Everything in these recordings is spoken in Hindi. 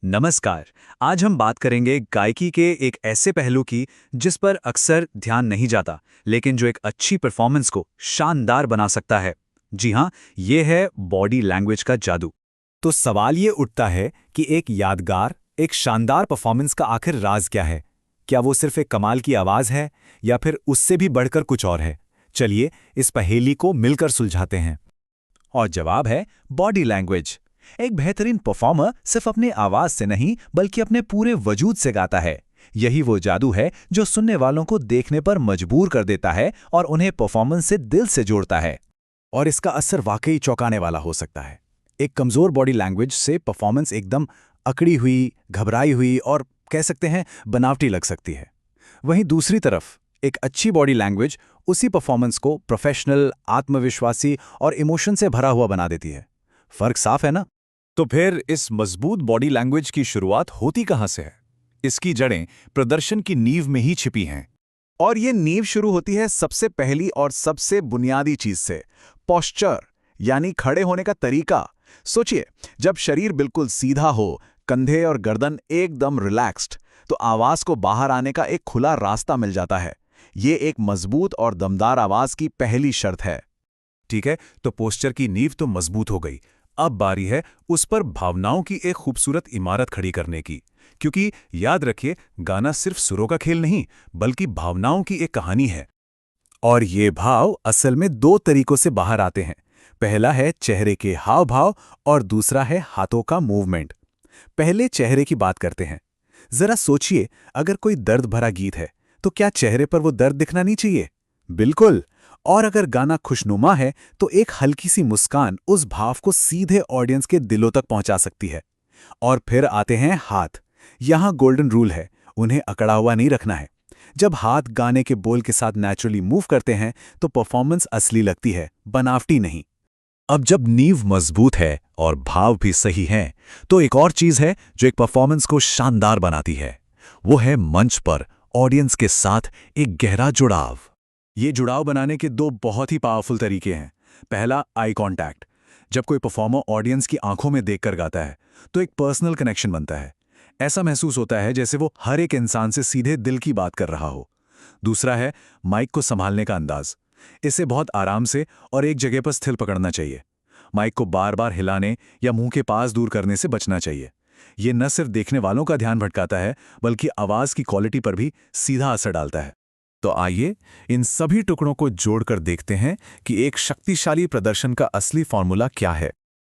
नमस्कार। आज हम बात करेंगे गायकी के एक ऐसे पहलू की जिस पर अक्सर ध्यान नहीं जाता, लेकिन जो एक अच्छी परफॉर्मेंस को शानदार बना सकता है। जी हाँ, ये है बॉडी लैंग्वेज का जादू। तो सवाल ये उठता है कि एक यादगार, एक शानदार परफॉर्मेंस का आखिर राज क्या है? क्या वो सिर्फ एक कमाल की आवाज है या फिर उससे भी बढ़कर कुछ और है? चलिए इस पहेली को मिलकर सुलझाते हैं। और जवाब है बॉडी लैंग्वेज। एक बेहतरीन परफॉर्मर सिर्फ अपनी आवाज से नहीं बल्कि अपने पूरे वजूद से गाता है। यही वो जादू है जो सुनने वालों को देखने पर मजबूर कर देता है और उन्हें परफॉर्मेंस से दिल से जोड़ता है। और इसका असर वाकई चौंकाने वाला हो सकता है। एक कमजोर बॉडी लैंग्वेज से परफॉर्मेंस एकदम अकड़ी हुई, घबराई हुई और कह सकते हैं बनावटी लग सकती है। वहीं दूसरी तरफ एक अच्छी बॉडी लैंग्वेज उसी परफॉर्मेंस को प्रोफेशनल, आत्मविश्वासी और इमोशन से भरा हुआ बना देती है। फर्क साफ है ना? तो फिर इस मजबूत बॉडी लैंग्वेज की शुरुआत होती कहां से है? इसकी जड़ें प्रदर्शन की नींव में ही छिपी हैं। और ये नींव शुरू होती है सबसे पहली और सबसे बुनियादी चीज से, पोस्चर, यानी खड़े होने का तरीका। सोचिए, जब शरीर बिल्कुल सीधा हो, कंधे और गर्दन एकदम रिलैक्स्ड, तो आवाज को बाहर आने का एक खुला रास्ता मिल जाता है। ये एक मजबूत और दमदार आवाज की पहली शर्त है। ठीक है, तो पोस्चर की नींव तो मजबूत हो गई। अब बारी है उस पर भावनाओं की एक खूबसूरत इमारत खड़ी करने की। क्योंकि याद रखिए, गाना सिर्फ सुरों का खेल नहीं बल्कि भावनाओं की एक कहानी है। और ये भाव असल में दो तरीकों से बाहर आते हैं। पहला है चेहरे के हाव भाव और दूसरा है हाथों का मूवमेंट। पहले चेहरे की बात करते हैं। जरा सोचिए, अगर कोई दर्द भरा गीत है तो क्या चेहरे पर वो दर्द दिखना नहीं चाहिए? बिल्कुल। और अगर गाना खुशनुमा है तो एक हल्की सी मुस्कान उस भाव को सीधे ऑडियंस के दिलों तक पहुंचा सकती है। और फिर आते हैं हाथ। यहां गोल्डन रूल है, उन्हें अकड़ा हुआ नहीं रखना है। जब हाथ गाने के बोल के साथ नेचुरली मूव करते हैं तो परफॉर्मेंस असली लगती है, बनावटी नहीं। अब जब नींव मजबूत है और भाव भी सही हैं, तो एक और चीज है जो एक परफॉर्मेंस को शानदार बनाती है। वो है मंच पर ऑडियंस के साथ एक गहरा जुड़ाव। ये जुड़ाव बनाने के दो बहुत ही पावरफुल तरीके हैं। पहला, आई कांटेक्ट। जब कोई परफॉर्मर ऑडियंस की आंखों में देखकर गाता है तो एक पर्सनल कनेक्शन बनता है। ऐसा महसूस होता है जैसे वो हर एक इंसान से सीधे दिल की बात कर रहा हो। दूसरा है माइक को संभालने का अंदाज। इसे बहुत आराम से और एक जगह पर स्थिर पकड़ना चाहिए। माइक को बार बार हिलाने या मुंह के पास दूर करने से बचना चाहिए। ये न सिर्फ देखने वालों का ध्यान भटकाता है बल्कि आवाज की क्वालिटी पर भी सीधा असर डालता है। तो आइए इन सभी टुकड़ों को जोड़कर देखते हैं कि एक शक्तिशाली प्रदर्शन का असली फॉर्मूला क्या है।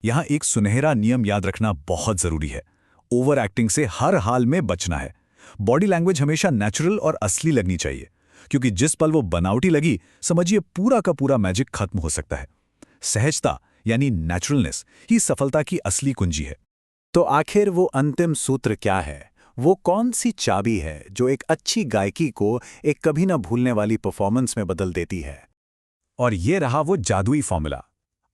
यहां एक सुनहरा नियम याद रखना बहुत जरूरी है। ओवर एक्टिंग से हर हाल में बचना है। बॉडी लैंग्वेज हमेशा नेचुरल और असली लगनी चाहिए, क्योंकि जिस पल वो बनावटी लगी, समझिए पूरा का पूरा मैजिक खत्म हो सकता है। सहजता यानी नेचुरलनेस ही सफलता की असली कुंजी है। तो आखिर वो अंतिम सूत्र क्या है? वो कौन सी चाबी है जो एक अच्छी गायकी को एक कभी ना भूलने वाली परफॉर्मेंस में बदल देती है? और ये रहा वो जादुई फॉर्मूला।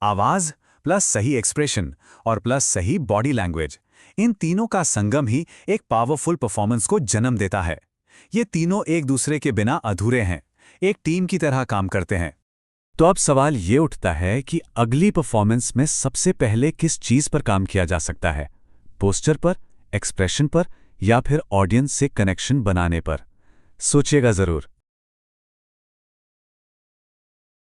आवाज प्लस सही एक्सप्रेशन और प्लस सही बॉडी लैंग्वेज, इन तीनों का संगम ही एक पावरफुल परफॉर्मेंस को जन्म देता है। ये तीनों एक दूसरे के बिना अधूरे हैं, एक टीम की तरह काम करते हैं। तो अब सवाल ये उठता है कि अगली परफॉर्मेंस में सबसे पहले किस चीज पर काम किया जा सकता है? पोस्चर पर, एक्सप्रेशन पर या फिर ऑडियंस से कनेक्शन बनाने पर? सोचिएगा जरूर।